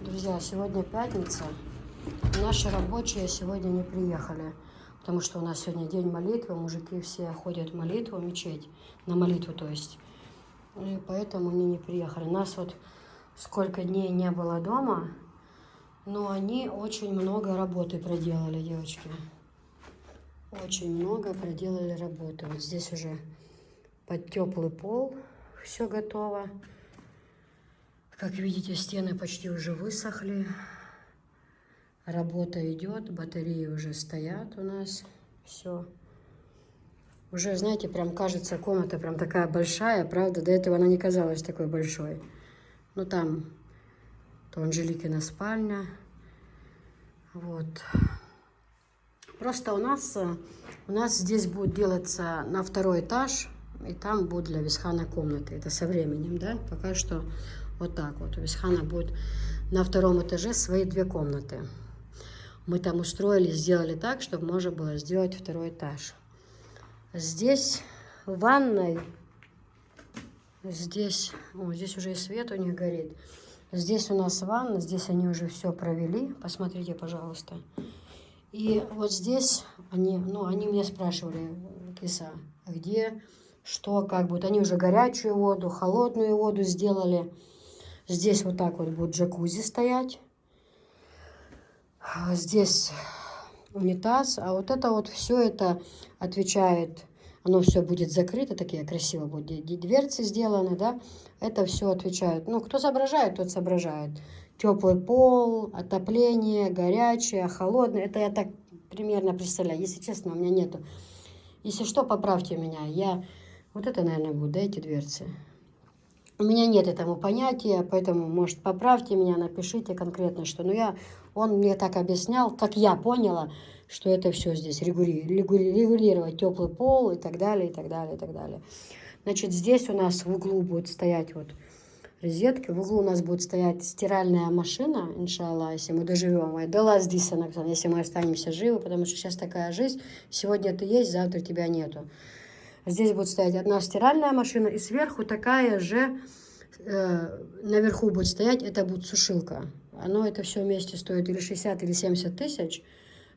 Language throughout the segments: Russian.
Друзья, сегодня пятница. Наши рабочие сегодня не приехали, потому что у нас сегодня день молитвы. Мужики все ходят в молитву, в мечеть, на молитву, то есть. И поэтому они не приехали. Нас вот сколько дней не было дома, но они очень много работы проделали, девочки. Очень много проделали работы. Вот здесь уже под теплый пол все готово. Как видите, стены почти уже высохли. Работа идет, батареи уже стоят у нас. Все. Уже, знаете, прям кажется, комната прям такая большая, правда? До этого она не казалась такой большой. Ну, там, то Анжеликина спальня. Вот. Просто у нас здесь будет делаться на второй этаж, и там будет для Висхана комнаты. Это со временем, да? Пока что вот так вот. У Висхана будет на втором этаже свои 2 комнаты. Мы там устроили, сделали так, чтобы можно было сделать второй этаж. Здесь в ванной, здесь уже и свет у них горит. Здесь у нас ванна, здесь они уже все провели. Посмотрите, пожалуйста. И вот здесь они меня спрашивали, Киса, где, что, как будет. Они уже горячую воду, холодную воду сделали. Здесь вот так вот будет джакузи стоять. Здесь унитаз, а вот это вот все это отвечает, оно все будет закрыто, такие красиво будут дверцы сделаны, да, это все отвечает, ну, кто соображает, тот соображает. Теплый пол, отопление, горячее, холодное, это я так примерно представляю, если честно, у меня нету. Если что, поправьте меня, вот это, наверное, будет, да, эти дверцы. У меня нет этому понятия, поэтому, может, поправьте меня, напишите конкретно, что. Но он мне так объяснял, как я поняла, что это все здесь регулировать теплый пол и так далее, и так далее, и так далее. Значит, здесь у нас в углу будет стоять вот розетки, в углу у нас будет стоять стиральная машина, иншаллах, если мы доживем. Если мы останемся живы, потому что сейчас такая жизнь, сегодня ты есть, завтра тебя нету. Здесь будет стоять одна стиральная машина, и сверху такая же, наверху будет стоять, это будет сушилка. Это все вместе стоит или 60, или 70 тысяч.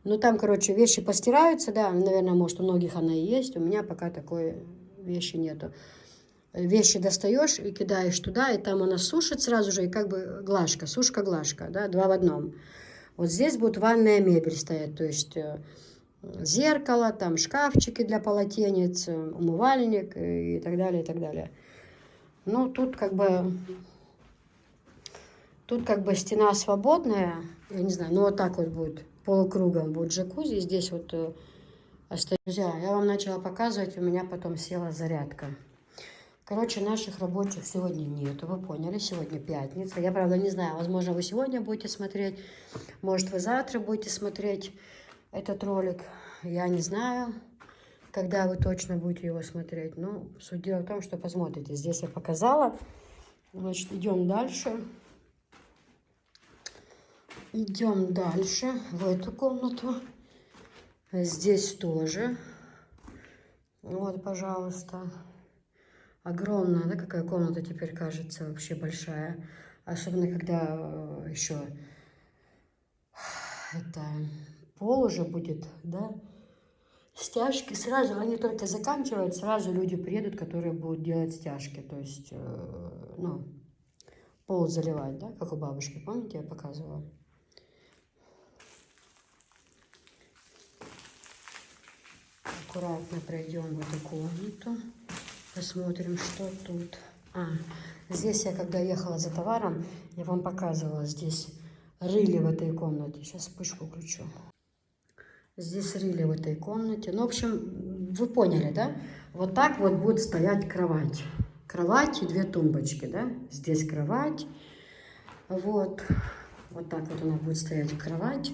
Но там, короче, вещи постираются, да, наверное, может, у многих она и есть, у меня пока такой вещи нету. Вещи достаешь и кидаешь туда, и там она сушит сразу же, и как бы глажка, сушка-глажка, да, 2 в 1. Вот здесь будет ванная мебель стоять, то есть зеркало, там шкафчики для полотенец, умывальник и так далее, и так далее. Ну, тут как бы стена свободная, я не знаю, ну вот так вот будет, полукругом будет джакузи, здесь вот остается. Друзья, я вам начала показывать, у меня потом села зарядка. Короче, наших рабочих сегодня нету, вы поняли, сегодня пятница. Я, правда, не знаю, возможно, вы сегодня будете смотреть, может, вы завтра будете смотреть этот ролик. Я не знаю, когда вы точно будете его смотреть. Но суть дела в том, что посмотрите. Здесь я показала. Значит, идем дальше. Идем дальше в эту комнату. Здесь тоже. Вот, пожалуйста. Огромная, да, какая комната теперь кажется вообще большая. Особенно, когда еще это пол уже будет, да. Стяжки сразу, они только заканчивают, сразу люди приедут, которые будут делать стяжки. То есть, пол заливать, да, как у бабушки. Помните, я показывала? Аккуратно пройдем в эту комнату. Посмотрим, что тут. Здесь я, когда ехала за товаром, я вам показывала, здесь рыли в этой комнате. Сейчас вспышку включу. Здесь рыли в этой комнате. Ну, в общем, вы поняли, да? Вот так вот будет стоять кровать. Кровать и 2 тумбочки, да? Здесь кровать. Вот. Вот так вот она будет стоять кровать.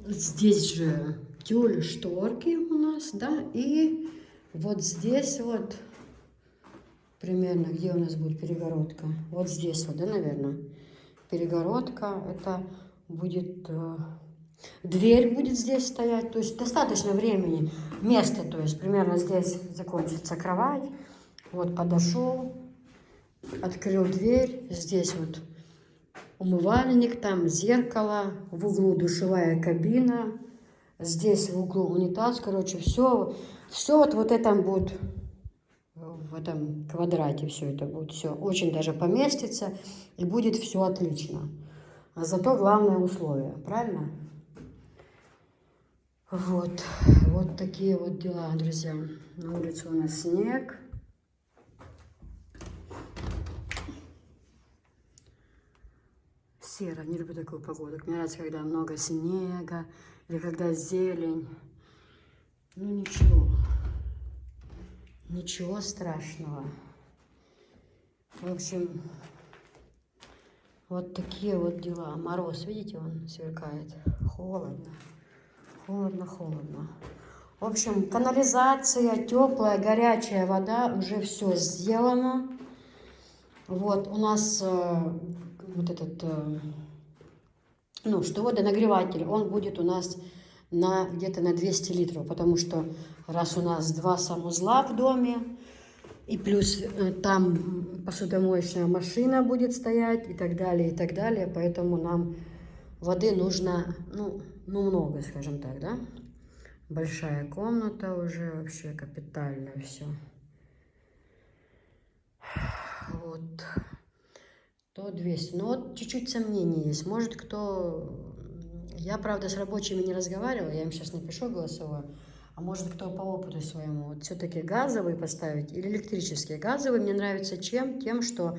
Здесь же тюль, шторки у нас, да? И вот здесь вот примерно, где у нас будет перегородка? Вот здесь вот, да, наверное? Перегородка. Это будет... Дверь будет здесь стоять, то есть достаточно времени, места, то есть примерно здесь закончится кровать. Вот подошел, открыл дверь, здесь вот умывальник, там зеркало, в углу душевая кабина, здесь в углу унитаз, короче, все вот это будет, в этом квадрате все это будет, все очень даже поместится, и будет все отлично. А зато главное условие, правильно? Вот такие вот дела, друзья. На улице у нас снег. Серо, не люблю такую погоду. Мне нравится, когда много снега, или когда зелень. Ну ничего, ничего страшного. В общем, вот такие вот дела. Мороз, видите, он сверкает. Холодно, холодно, холодно. В общем, канализация, теплая, горячая вода, уже все сделано. Вот у нас вот этот, ну, что водонагреватель, он будет у нас где-то на 200 литров, потому что раз у нас 2 санузла в доме, и плюс там посудомоечная машина будет стоять и так далее, поэтому нам воды нужно, ну много, скажем так, да. Большая комната уже, вообще капитально все. Вот. То 200. Но вот чуть-чуть сомнений есть. Может, кто... Я, правда, с рабочими не разговаривала, я им сейчас напишу голосовое. А может, кто по опыту своему. Вот все-таки газовые поставить или электрические. Газовые мне нравятся чем? Тем, что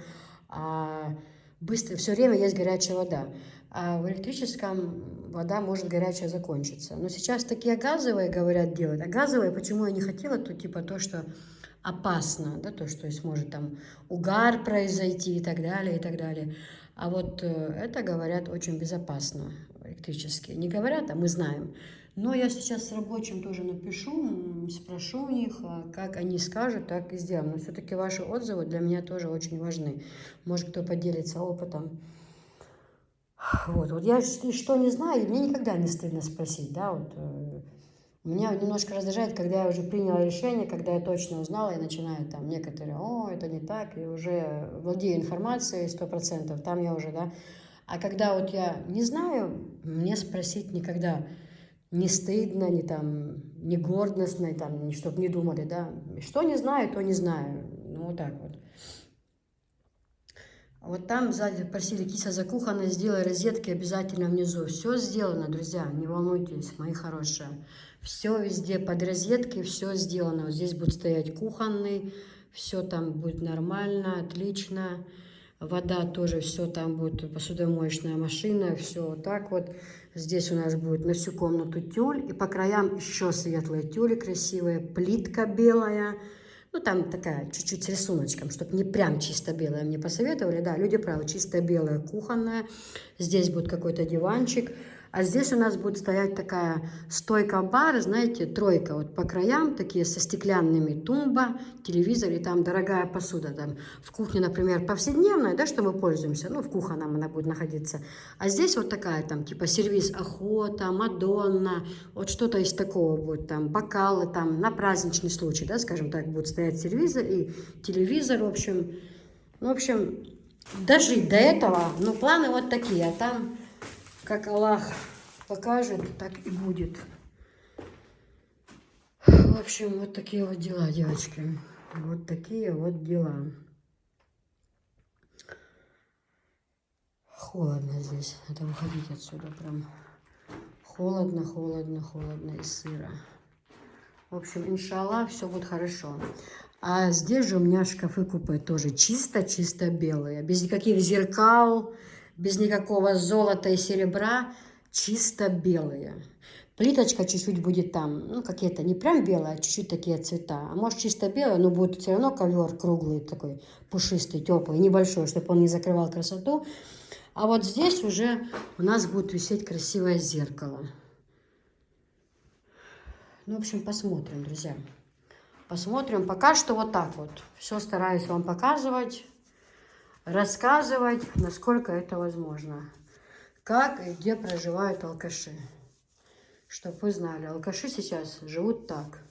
быстро, все время есть горячая вода. А в электрическом вода может горячая закончиться. Но сейчас такие газовые, говорят, делать. А газовые, почему я не хотела, то типа то, что опасно, да, то, что есть может там угар произойти и так далее, и так далее. А вот это, говорят, очень безопасно электрические. Не говорят, а мы знаем. Но я сейчас с рабочим тоже напишу, спрошу у них, как они скажут, так и сделаем. Но все-таки ваши отзывы для меня тоже очень важны. Может, кто поделится опытом. Вот я что не знаю, мне никогда не стыдно спросить, да, вот. Меня немножко раздражает, когда я уже приняла решение, когда я точно узнала, и начинаю там некоторые, это не так, и уже владею информацией 100%, там я уже, да. А когда вот я не знаю, мне спросить никогда не стыдно, не там, не гордостно, там, чтобы не думали, да. Что не знаю, то не знаю. Ну, вот так вот. Вот там сзади просили кися закухонная, сделай розетки обязательно внизу. Все сделано, друзья, не волнуйтесь, мои хорошие. Все везде под розетки, все сделано. Вот здесь будет стоять кухонный, все там будет нормально, отлично. Вода тоже, все там будет, посудомоечная машина, все вот так вот. Здесь у нас будет на всю комнату тюль, и по краям еще светлые тюли красивые, плитка белая. Ну, там такая, чуть-чуть с рисуночком, чтобы не прям чисто белая. Мне посоветовали, да, люди правы, чисто белая кухонная. Здесь будет какой-то диванчик. А здесь у нас будет стоять такая стойка-бар, знаете, тройка. Вот по краям такие со стеклянными тумба, телевизор и там дорогая посуда. Там в кухне, например, повседневная, да, что мы пользуемся. Ну, в кухонном она будет находиться. А здесь вот такая там, типа сервиз охота, Мадонна. Вот что-то из такого будет. Там бокалы, там на праздничный случай, да, скажем так, будет стоять сервизор и телевизор, в общем. Ну, в общем, дожить до этого, ну, планы вот такие. А там... Как Аллах покажет, так и будет. В общем, вот такие вот дела, девочки. Вот такие вот дела. Холодно здесь. Надо выходить отсюда прям. Холодно, холодно, холодно и сыро. В общем, иншаллах, все будет хорошо. А здесь же у меня шкафы-купе тоже чисто-чисто белые. Без никаких зеркал, без никакого золота и серебра. Чисто белые. Плиточка чуть-чуть будет там, ну, какие-то не прям белые, а чуть-чуть такие цвета. А может чисто белые, но будет все равно ковер круглый, такой пушистый, теплый, небольшой, чтобы он не закрывал красоту. А вот здесь уже у нас будет висеть красивое зеркало. Ну, в общем, посмотрим, друзья. Посмотрим. Пока что вот так вот. Все стараюсь вам показывать, рассказывать, насколько это возможно. Как и где проживают алкаши. Чтобы вы знали, алкаши сейчас живут так.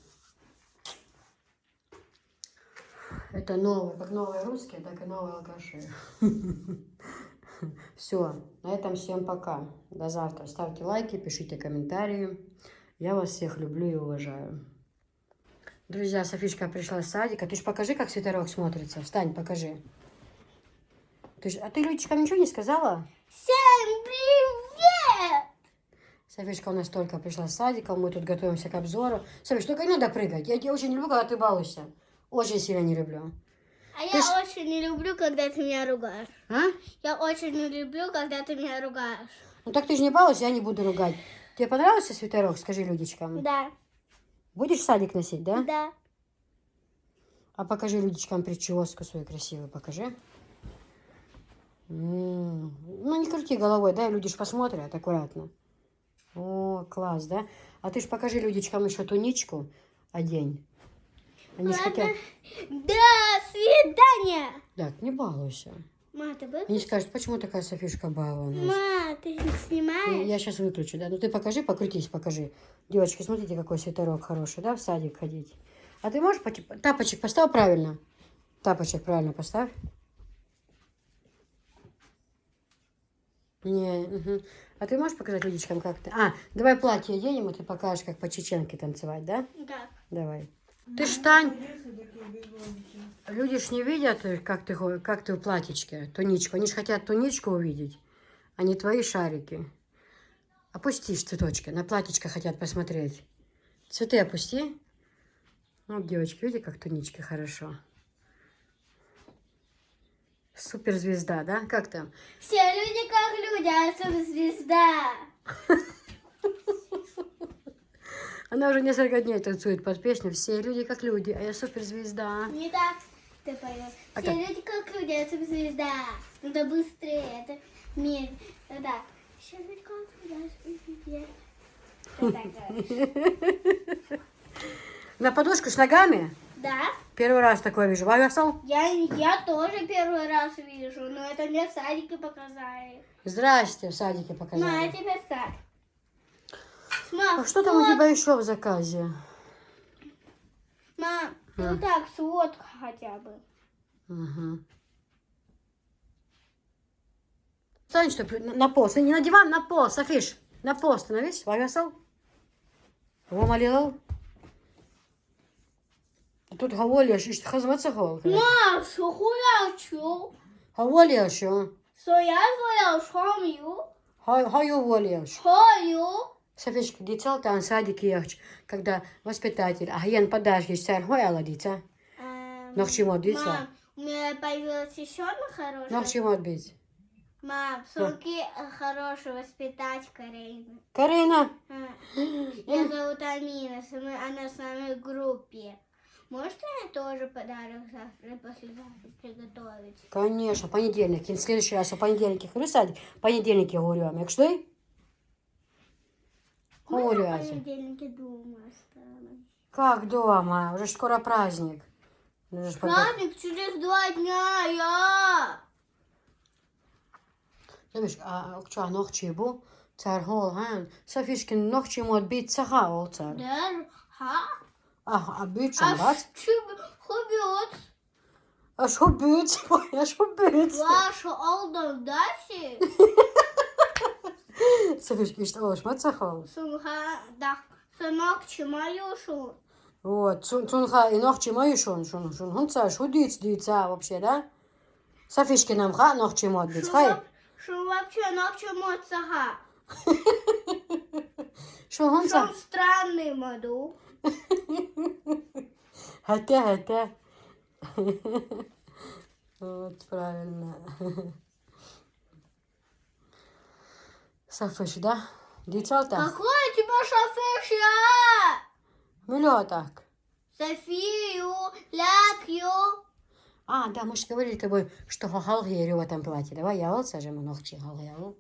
Это новые, как новые русские, так и новые алкаши. Все, на этом всем пока. До завтра. Ставьте лайки, пишите комментарии. Я вас всех люблю и уважаю. Друзья, Софишка пришла с садика. Ты ж покажи, как свитерок смотрится. Встань, покажи. А ты Людочкам ничего не сказала? Всем привет! Софишка у нас только пришла с садика. Мы тут готовимся к обзору. Софиш, только не надо прыгать. Я тебя очень не люблю, когда ты балуешься. Очень сильно не люблю. А я очень не люблю, когда ты меня ругаешь. А? Я очень не люблю, когда ты меня ругаешь. Ну так ты же не балуйся, я не буду ругать. Тебе понравился свитерок? Скажи Людочкам. Да. Будешь в садик носить, да? Да. А покажи Людочкам прическу свою красивую, покажи. Ну, не крути головой, да, люди ж посмотрят аккуратно. О, класс, да? А ты ж покажи Людочкам еще туничку одень. Они ж хотят... До свидания! Так, не балуйся. Ма, ты выключишь? Они скажут, почему такая Софишка балована? Ма, ты не снимаешь? Я сейчас выключу, да? Ну ты покажи, покрутись, покажи. Девочки, смотрите, какой свитерок хороший, да, в садик ходить. А ты можешь тапочек поставь правильно? Тапочек правильно поставь. Не, угу. А ты можешь показать Людочкам, как ты... А, давай платье оденем, и ты покажешь, как по чеченке танцевать, да? Да. Давай. Ты ж встань. Люди ж не видят, как ты в платьичке, туничку. Они ж хотят туничку увидеть, а не твои шарики. Опустишь цветочки. На платьичко хотят посмотреть. Цветы опусти. Вот, девочки, видите, как тунички хорошо. Суперзвезда, да? Как там? Все люди как люди, а суперзвезда. Она уже несколько дней танцует под песню «Все люди как люди, а я суперзвезда». Не так ты поешь. А Все как? люди как люди, а суперзвезда. Это быстрее, это медленно. Да. Все люди как люди, а суперзвезда. На подушку с ногами? Да. Первый раз такое вижу. Вавесал? Я тоже первый раз вижу, но это мне в садике показали. Здрасте, в садике На, показали. теперь так. А что там у тебя еще в заказе? Мам, ну так, сводка хотя бы. Угу. Стань, что на пол. Не на диван, на пол. Софиш, на пол становись. Вавесал? Вомалилал? Тут говоришь, что хазматься гол. Мам, что хуячу? Говоришь, что? Что я говорил, что мою? Хаю волишь. Хою? Софишка, дитя, там садик ехать, когда воспитатель, а ген подашь, царь хояла дитя. Но к чему отбиться? Мам, у меня появилась еще одна Но к хорошая. чему отбить? Мам, сумки хороший воспитать Карина. Карина, Ее зовут Амина, она с нами в группе. Может, я тоже подарок завтра и послезавтра приготовить? конечно, понедельник. В следующий раз у понедельники хожу в садик, понедельники говорю, як шли? Говорю, В Ася. понедельнике дома осталось. Как дома? Уже ж скоро праздник. Уже ж Праздник через 2 дня, я. Знаешь, а что, ночи был? Царь гол, га? Софишкин ночи ему отбить цаха, ол царь. Да, ха? А бить А шамбат? хоббит? А що бить? Ой, а що бить? Ваша Алдан Даси? Софишкин, что, о, шмат цахал? Сумха, да, сынок, чимаюшу. Вот, цунха и ночи мою шон. Он царь, шудиц, дица вообще, да? Софишкин нам ха, ночи ему отбить, хай. Что вообще ночью моцага? Что он Что царь? странный моду? Хотя. Вот, правильно. Софиш, да? Дівчата? Какой у тебя шофер? Мило так. Софию, Лякью. А, да, мы же говорили тобой, что гагал герю в этом платье. Давай я вот сажем ногти гагал.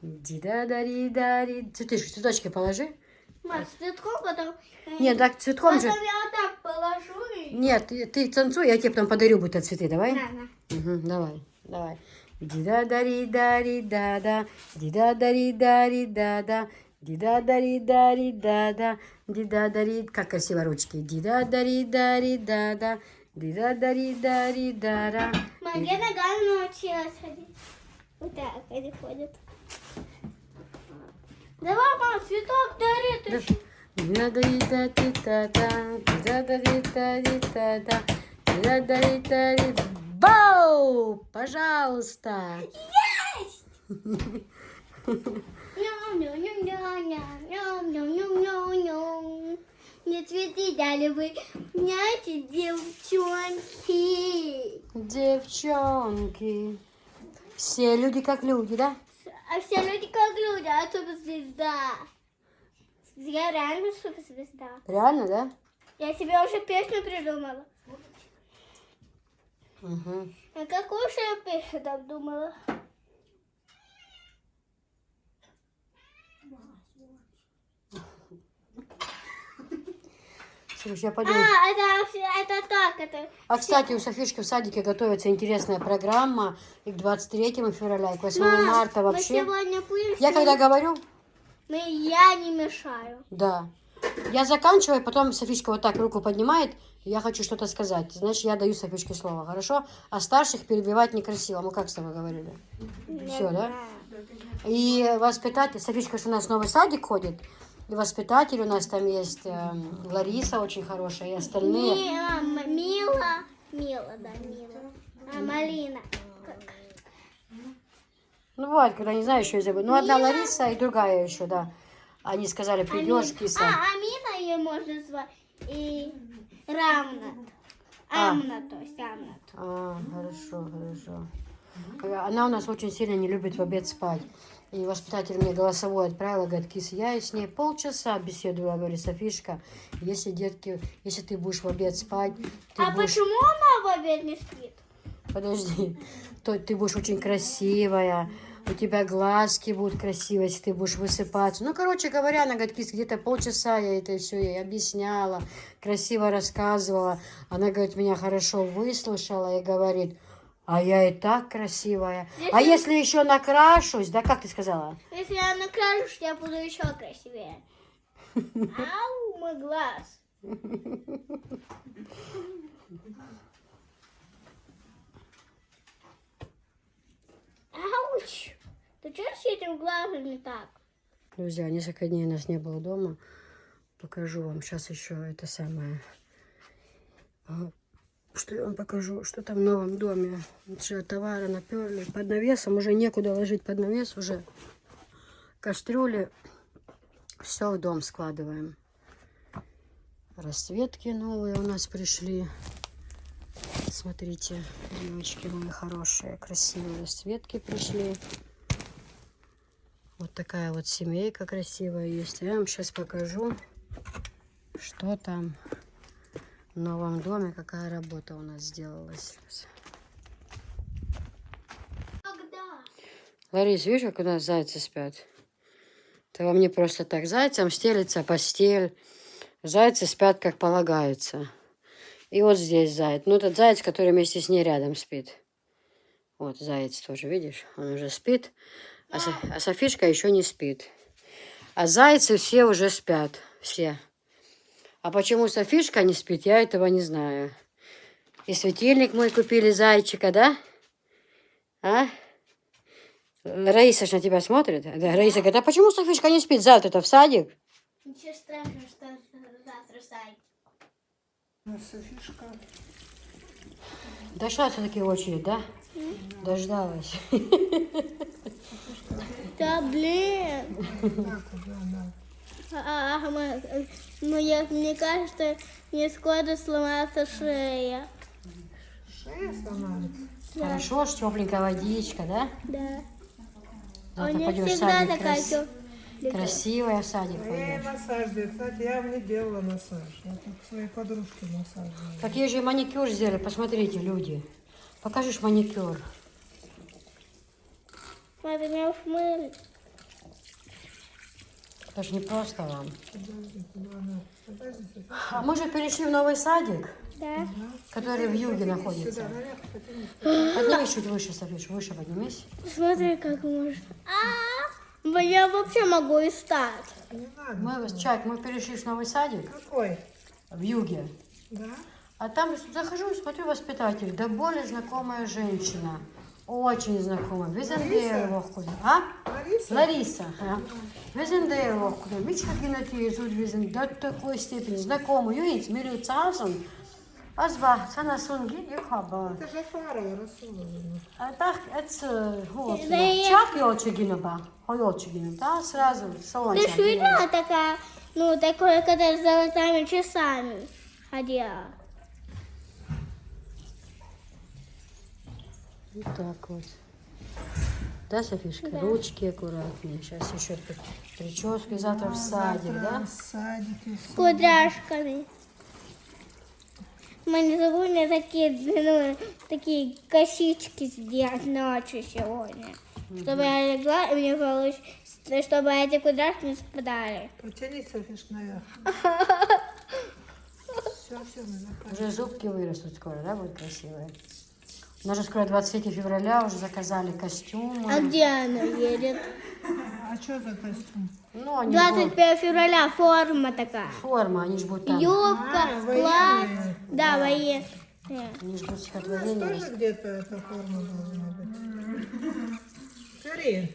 Ди-да-да-ри-да-ри. Цветочки положи. Маш, цветком потом... Нет, так цветком же... Потом я вот так положу и... Нет, ты танцуй, я тебе потом подарю будто цветы, давай? На. Угу, давай. Ди-да-да-ри-да-ри-да-да, ди-да-да-ри-да-ри-да-да, ди-да-да-ри-да-ри-да-да, ди-да-да-ри... Как красиво ручки. Ди-да-да-ри-да-ри-да-да, ди-да-да-ри-да-ри-да-да. Моя ногами научилась ходить. Вот так они ходят. Давай, мам, цветок дари. Ты ж- Бау! Пожалуйста! Ням-ням-ням-ням-ням-ням-ням-ням. Мне цветы дали вы, знаете, девчонки. Девчонки. Все люди как люди, да? А все люди как люди, а суперзвезда. Я реально суперзвезда. Реально, да? Я себе уже песню придумала. Угу. А какую же я песню там думала? Слушай, я пойду. Это так, это... А, кстати, у Софишки в садике готовится интересная программа и к 23 февраля, и к 8 марта Мы вообще. сегодня будем... Я когда говорю, Я не мешаю. да. Я заканчиваю, потом Софичка вот так руку поднимает, и я хочу что-то сказать. Значит, я даю Софичке слово, хорошо? А старших перебивать некрасиво. Мы как с тобой говорили? Все, да? И воспитатель, Софичка же у нас в новый садик ходит, и воспитатель у нас там есть Лариса очень хорошая, и остальные. Мила, да, Мила. А Малина. Ну, бывает, когда не знаю, еще и забыл. Ну, одна Лариса и другая еще, да. Они сказали, придешь, киса. Амина ее можно звать. И Рамнат. Амна, то есть Амнат. Хорошо. Она у нас очень сильно не любит в обед спать. И воспитатель мне голосовой отправила, говорит, кис, я с ней полчаса беседую, говорит, Софишка, если, детки, если ты будешь в обед спать, ты будешь... Почему она в обед не спит? Подожди, то ты будешь очень красивая, у тебя глазки будут красивые, если ты будешь высыпаться. Ну, короче говоря, она говорит, кис, где-то полчаса я это все ей объясняла, красиво рассказывала. Она, говорит, меня хорошо выслушала и говорит, а я и так красивая. А если еще накрашусь, да, как ты сказала? Если я накрашусь, я буду еще красивее. Ау, мой глаз. Ауч. Ты что с этим глазом не так? Друзья, несколько дней нас не было дома. Покажу вам сейчас еще это самое. Что я вам покажу, что там в новом доме. Уже товары наперли. Под навесом уже некуда ложить под навес. Уже кастрюли. Все в дом складываем. Расцветки новые у нас пришли. Смотрите, девочки мои хорошие, красивые расцветки пришли. Вот такая вот семейка красивая есть. Я вам сейчас покажу, что там в новом доме, какая работа у нас сделалась. Когда? Ларис, видишь, как у нас зайцы спят? Это вам не просто так. Зайцам стелится постель. Зайцы спят, как полагается. И вот здесь заяц. Ну, этот заяц, который вместе с ней рядом спит. Вот заяц тоже, видишь? Он уже спит. А Софишка еще не спит. А зайцы все уже спят. Все. А почему Софишка не спит, я этого не знаю. И светильник мы купили зайчика, да? А? Раиса ж на тебя смотрит. Да, Раиса говорит, а почему Софишка не спит? Завтра-то в садик. Ничего страшного, что завтра сайт. Софишка. Дошла все-таки очередь, да? Дождалась. Да блин. Мне кажется, мне скоро сломается шея. Шея становится. Хорошо, ж тепленькая водичка, да? Да. Завтра У меня пойдешь в всегда садик. такая тёплая. Красивая в садик Я ей пойдешь. массаж делаю. Кстати, я вам не делала массаж. Я тут своей подружке массаж делала. Так ей же маникюр сделали, посмотрите, люди. Покажешь маникюр. Надо меня смыть. Это ж не просто вам. Подожди, куда она? Подожди, София. А мы же перешли в новый садик, Да. который в юге Сюда, находится. наверх, потянись. Поднимись чуть выше, Софиш, выше поднимись. Смотри, как можно. Я вообще могу и встать. Не надо. Чайк, мы перешли в новый садик Какой? в юге. Да? А там захожу и смотрю, воспитатель, да более знакомая женщина. Очень знакомый. Вы зендея вохкуда. А? Лариса? Лариса. Ага. Вы зендея вохкуда. Видишь, как генетия тут везен до такой степени знакомый. Видите, милю царсон. Азба, цана сунги и хаба. Это же Фарова Расуловна. А так, это вот. Да я- Чак елчигиноба. Елчигиноба, да, сразу салончик. Ты видела такая, ну, такое, когда с золотыми часами ходила? Вот так вот. Да, Софишка? Да. Ручки аккуратнее. Сейчас еще прическу. Завтра в садик, да? В садике. С кудряшками. Мы не забыли такие косички сделать ночью сегодня. Чтобы я легла, и мне получилось, чтобы эти кудряшки не спадали. Потянись, Софиш, наверх. Все, мы заканчиваем. Уже зубки вырастут скоро, да, будут красивые. У нас же скоро 23 февраля, уже заказали костюмы. А где она едет? А что за костюм? Ну, они будут... 21 февраля форма такая. Форма, они же будут там. Юбка, военные. платье. Да, военные. Они же будут У нас стихотворение. тоже где-то эта форма должна быть. Карин,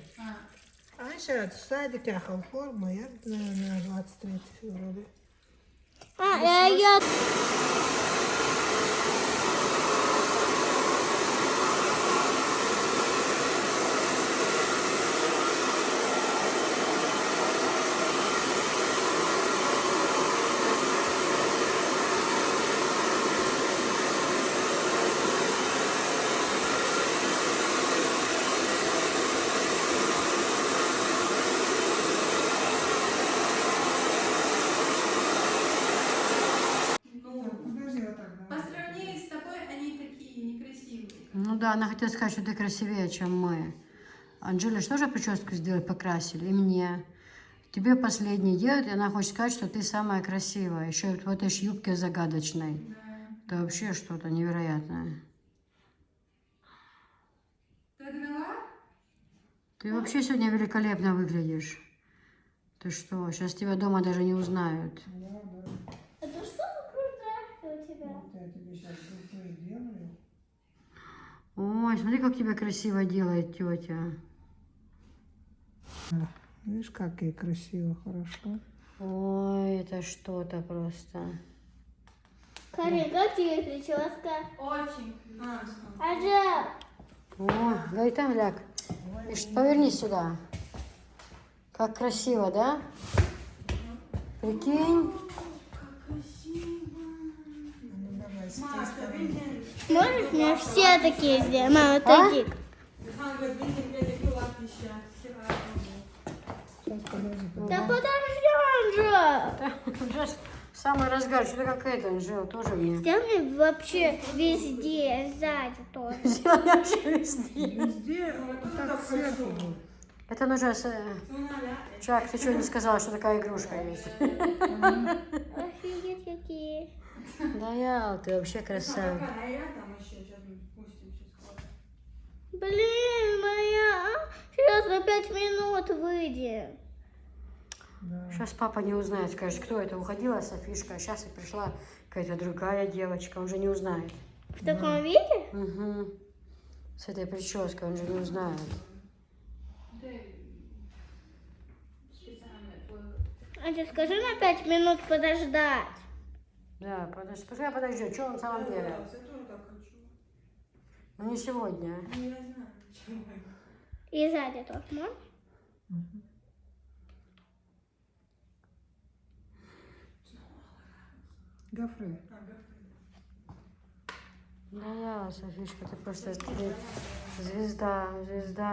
Аиша в садике ахал форму, я на 23 февраля. Я Подожди, вот так. По сравнению с тобой они такие некрасивые. Ну да, она хотела сказать, что ты красивее, чем мы. Анжеле же тоже прическу сделали, покрасили, и мне. Тебе последний делают, и она хочет сказать, что ты самая красивая. Еще в этой ж юбке загадочной. Да. Это вообще что-то невероятное. Ты одна? Ты вообще сегодня великолепно выглядишь. Ты что, сейчас тебя дома даже не узнают. Это что за кудряшки у тебя? Я тебе сейчас зубы делаю. Ой, смотри, как тебя красиво делает тетя. Видишь, как ей красиво, хорошо. Ой, это что-то просто. Карин, как тебе прическа? Очень. Аджа, Ой, Гайтан, ляг. Миш, повернись сюда. Как красиво, да? Прикинь. Ну давай, с той стороны. можешь мне все такие сделать? Мама, вот А? такие. Сейчас, подожди. Да подожди, Анжа. Уже самый разгар. Что-то как это, Анжела, тоже мне. Сделай вообще везде, сзади тоже. Сделай вообще везде. Везде вот так сверху будет. Это нужно... Чак, ты что не сказала, что такая игрушка есть? Офигеть, какие. Да я, ты вообще красавица. Блин, моя. Сейчас на 5 минут выйдем. Да. Сейчас папа не узнает, скажет, кто это. Уходила Софишка, а сейчас и пришла какая-то другая девочка. Он же не узнает. В таком виде? Угу. С этой прической он же не узнает. Антя, скажи на 5 минут подождать. Да, подожди, пускай подождет. Что он в самом деле? Ну не сегодня. И сзади тоже можно? Гофре. Да я, Софишка, ты просто звезда.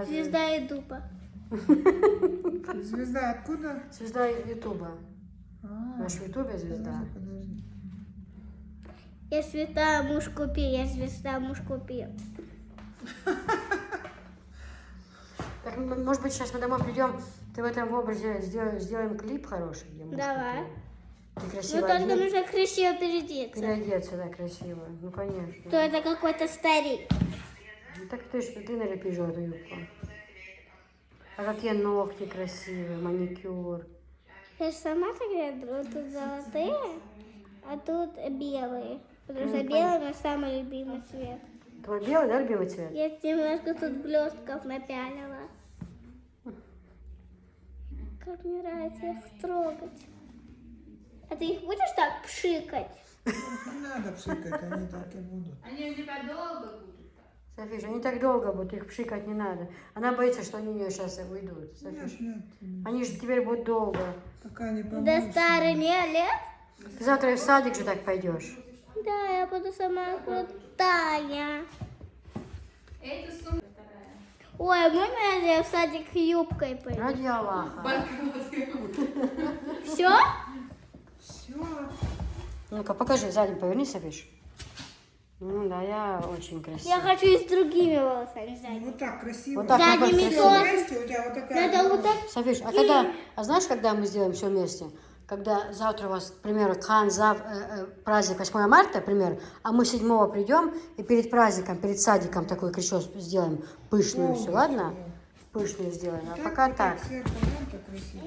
Звезда и дуба. Звезда откуда? Звезда Ютуба. А, Наш в Ютубе звезда. подожди. Я святая муж купил, я звезда муж купил. Так, может быть, сейчас мы домой придем, ты в этом образе сделаем клип хороший, где муж Давай. купил. Ты Ну красиво только одет- нужно красиво переодеться. переодеться, да, красиво. Ну, конечно. То это какой-то старик. Ну, так ты налепишь эту юбку. А какие ногти красивые, маникюр. Я же сама такая, вот тут золотые, а тут белые. Потому что белый мой самый любимый цвет. Твой белый, да, любимый цвет? Я немножко тут блестков напялила. Как мне нравится их трогать. А ты их будешь так пшикать? Не надо пшикать, они так и будут. Они у тебя долго будут. Софиш, они так долго будут, их пшикать не надо. Она боится, что они у нее сейчас уйдут. Софиш, Нет, они же теперь будут долго. пока не До помоешь. старых лет? Ты завтра и в садик же так пойдешь. Да, я буду самая крутая. Это сумка вторая. Ой, можно я в садик юбкой пойду? Ради Аллаха. Все? Все. Ну-ка, покажи, задом поверни, Софиш. Ну да, я очень красивая. Я хочу и с другими волосами сзади. Вот так красиво. Вот так, Задними наоборот, красиво. тоже. Вместе у тебя вот такая. Надо вот так. Софиш, а знаешь, когда мы сделаем все вместе? Когда завтра у вас, к примеру, праздник 8 марта, к примеру, а мы 7-го придем и перед праздником, перед садиком такой крючок сделаем пышную все, ладно? Пышную сделаем, а пока так. Сверху, вон так красиво.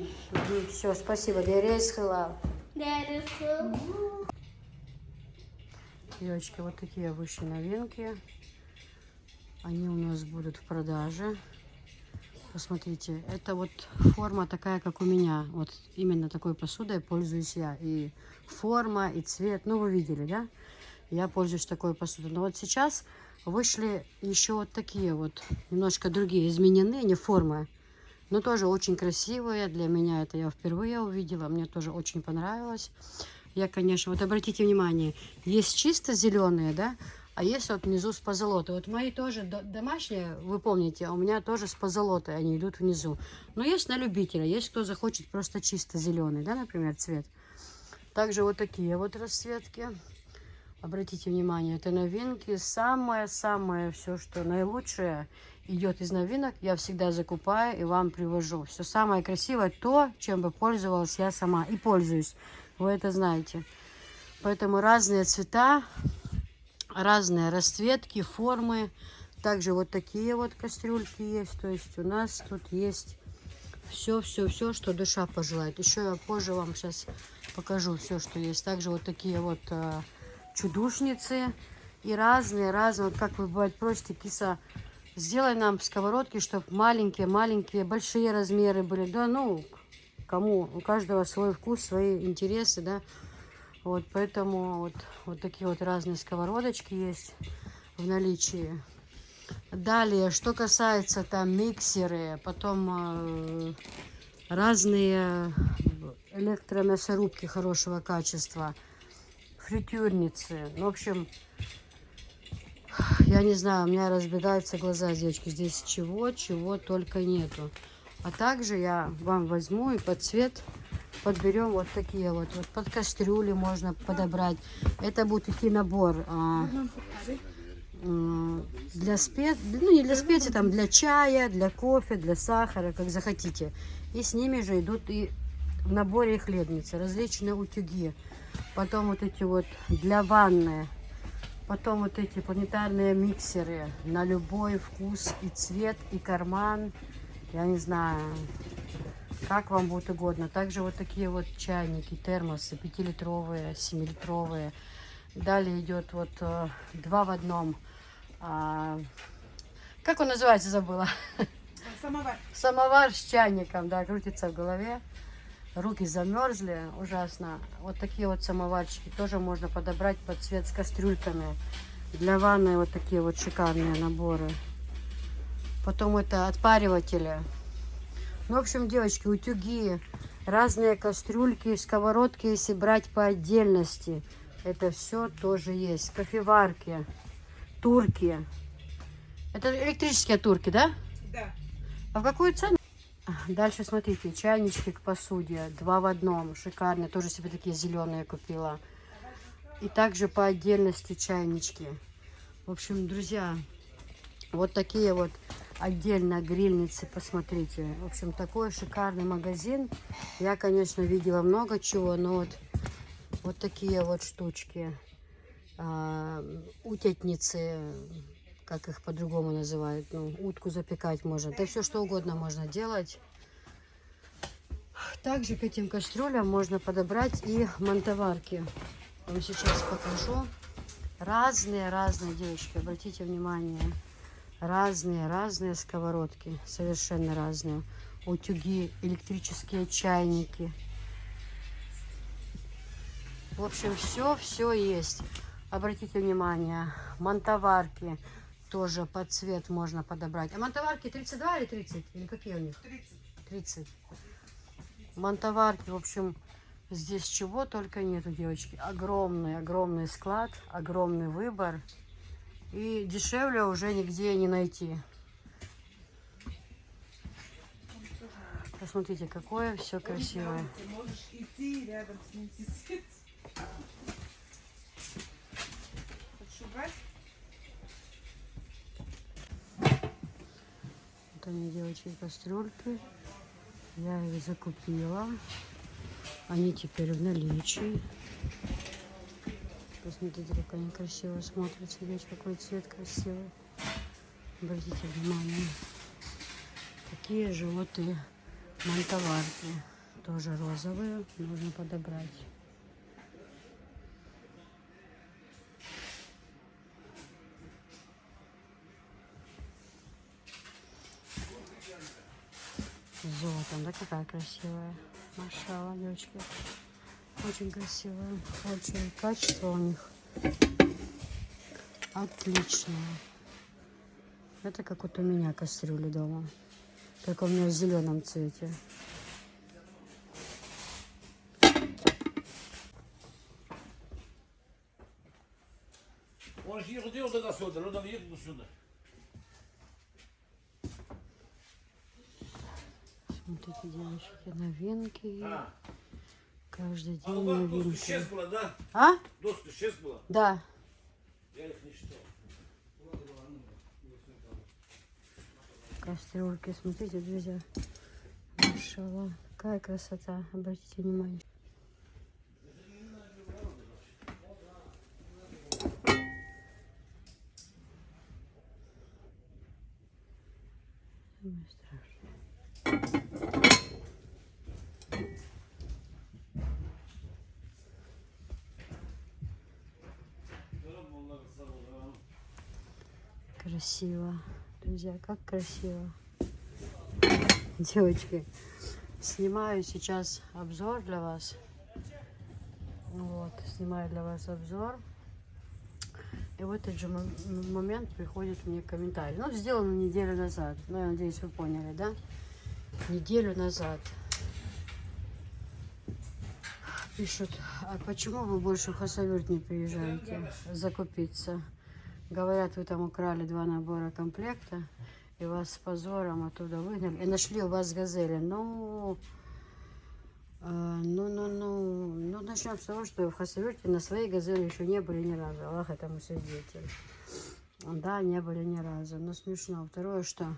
Все, спасибо, Дерейс Хилав. Да, я решила. Девочки, вот такие вышли новинки. Они у нас будут в продаже. Посмотрите, это вот форма такая, как у меня. Вот именно такой посудой пользуюсь я. И форма, и цвет. Ну, вы видели, да? Я пользуюсь такой посудой. Но вот сейчас вышли еще вот такие вот, немножко другие, измененные, не формы. Но тоже очень красивые. Для меня это я впервые увидела. Мне тоже очень понравилось. Я, конечно, вот обратите внимание, есть чисто зеленые, да, а есть вот внизу с позолотой. Вот мои тоже домашние, вы помните, у меня тоже с позолотой, они идут внизу. Но есть на любителя, есть кто захочет просто чисто зеленый, да, например, цвет. Также вот такие вот расцветки. Обратите внимание, это новинки. Самое-самое все, что наилучшее идет из новинок, я всегда закупаю и вам привожу. Все самое красивое, то, чем бы пользовалась я сама и пользуюсь. Вы это знаете. Поэтому разные цвета, разные расцветки, формы. Также вот такие вот кастрюльки есть. То есть у нас тут есть все, что душа пожелает. Еще я позже вам сейчас покажу все, что есть. Также вот такие вот чудушницы. И разные. Вот как вы бывает просите, киса, сделай нам сковородки, чтобы маленькие, большие размеры были. Да, ну, кому, у каждого свой вкус, свои интересы, да. Вот, поэтому вот такие вот разные сковородочки есть в наличии. Далее, что касается там миксеры, потом разные электромясорубки хорошего качества, фритюрницы. Ну, в общем, я не знаю, у меня разбегаются глаза, девочки. Здесь чего только нету. А также я вам возьму и под цвет подберем вот такие вот. Вот под кастрюли можно подобрать. Это будет идти набор для специй, ну не для специй, там для чая, для кофе, для сахара, как захотите. И с ними же идут и в наборе хлебницы, различные утюги. Потом вот эти вот для ванны. Потом вот эти планетарные миксеры на любой вкус и цвет, и карман. Я не знаю, как вам будет угодно. Также вот такие вот чайники, термосы, 5-литровые, 7-литровые. Далее идет вот 2 в 1. Как он называется, забыла? Самовар. Самовар с чайником, да, крутится в голове. Руки замерзли, ужасно. Вот такие вот самоварчики тоже можно подобрать под цвет с кастрюльками. Для ванны вот такие вот шикарные наборы. Потом это отпариватели. Ну, в общем, девочки, утюги, разные кастрюльки, сковородки, если брать по отдельности. Это все тоже есть. Кофеварки, турки. Это электрические турки, да? Да. А в какую цену? Дальше смотрите, чайнички к посуде, 2 в 1, шикарные, тоже себе такие зеленые купила. И также по отдельности чайнички. В общем, друзья, вот такие вот отдельно грильницы, посмотрите. В общем, такой шикарный магазин. Я, конечно, видела много чего, но вот такие вот штучки. Утятницы, как их по-другому называют, ну, утку запекать можно. Да все что угодно можно делать. Также к этим кастрюлям можно подобрать и мантоварки. Я вам сейчас покажу. Разные, девочки, обратите внимание. Разные сковородки. Совершенно разные. Утюги, электрические чайники. В общем, все есть. Обратите внимание. Мантоварки. Тоже под цвет можно подобрать. А мантоварки 32 или 30? Или какие у них? 30. Мантоварки, в общем, здесь чего только нету, девочки. Огромный склад, огромный выбор. И дешевле уже нигде не найти. Посмотрите, какое все красивое. Можешь идти рядом с ним сидеть. Хочешь убрать? Вот они, девочки, кастрюльки. Я их закупила. Они теперь в наличии. Посмотрите, как они красиво смотрятся. Видите, какой цвет красивый. Обратите внимание. Такие же вот и мантоварки. Тоже розовые. Нужно подобрать. С золотом, да, какая красивая. Машалла, девочки. Очень красивая. Очень качество у них отличное. Это как вот у меня кастрюли дома. Только у меня в зеленом цвете. Он же ехал туда сюда, но он ехал сюда. Смотрите, девочки, новинки. Каждый А день у вас доска новинки. 6 была, да? А? Доска 6 была? Да. Я их не считал. Кастрюльки, смотрите, друзья. Машалла. Какая красота. Обратите внимание. Самое страшное. Красиво. Друзья, как красиво. Девочки, снимаю сейчас обзор для вас. Вот, снимаю для вас обзор. И в этот же момент приходит мне комментарий. Ну, сделано неделю назад. Ну, я надеюсь, вы поняли, да? Неделю назад. Пишут, а почему вы больше в Хасавюрт не приезжаете закупиться? Говорят, вы там украли 2 набора комплекта, и вас с позором оттуда выгнали. И нашли у вас газели. Ну, начнем с того, что в Хасавюрте на своей газели еще не были ни разу. Аллах этому свидетель. Да, не были ни разу. Но смешно. Второе, что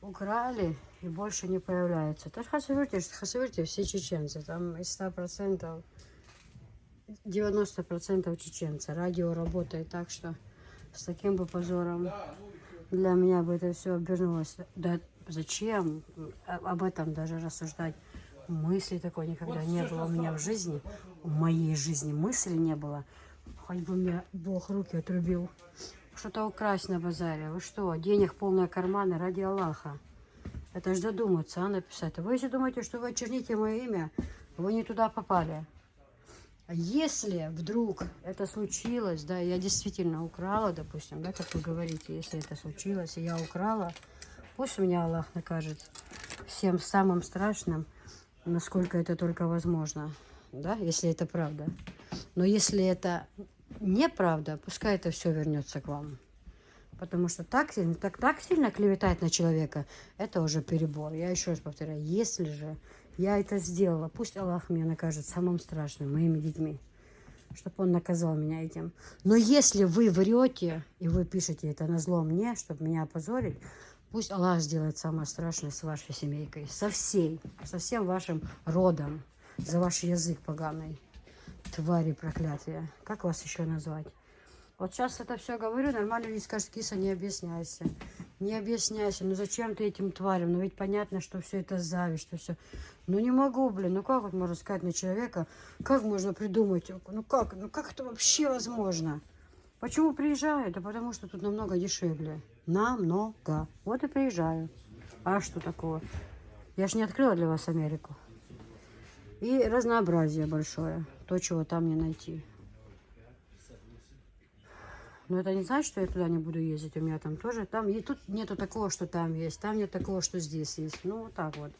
украли и больше не появляются. Это в Хасавюрте все чеченцы. Там из 100% 90% чеченцы. Радио работает так, что с таким бы позором для меня бы это все обернулось. Да зачем об этом даже рассуждать? Мысли такой никогда не было у меня в жизни. В моей жизни мысли не было. Хоть бы мне Бог руки отрубил. Что-то украсть на базаре. Вы что, денег полные карманы ради Аллаха? Это ж додуматься, а, написать. Вы если думаете, что вы очерните мое имя, вы не туда попали. Если вдруг это случилось, да, я действительно украла, допустим, да, как вы говорите, если это случилось, и я украла, пусть меня Аллах накажет всем самым страшным, насколько это только возможно, да, если это правда. Но если это неправда, пускай это все вернется к вам. Потому что так сильно клеветать на человека, это уже перебор. Я еще раз повторяю, если же я это сделала, пусть Аллах меня накажет самым страшным, моими детьми, чтобы он наказал меня этим. Но если вы врете, и вы пишете это назло мне, чтобы меня опозорить, пусть Аллах сделает самое страшное с вашей семейкой, со всем вашим родом, за ваш язык поганый. Твари проклятия. Как вас еще назвать? Вот сейчас это все говорю, нормально люди скажут, киса, не объясняйся. Не объясняйся, ну зачем ты этим тварям? Ну ведь понятно, что все это зависть, что все. Ну не могу, блин, ну как вот можно сказать на человека, как можно придумать? Ну как это вообще возможно? Почему приезжаю? Да потому что тут намного дешевле. Намного. Вот и приезжаю. А что такого? Я ж не открыла для вас Америку. И разнообразие большое. То, чего там не найти. Но это не значит, что я туда не буду ездить. У меня там тоже. Там и тут нету такого, что там есть. Там нет такого, что здесь есть. Ну, вот так вот.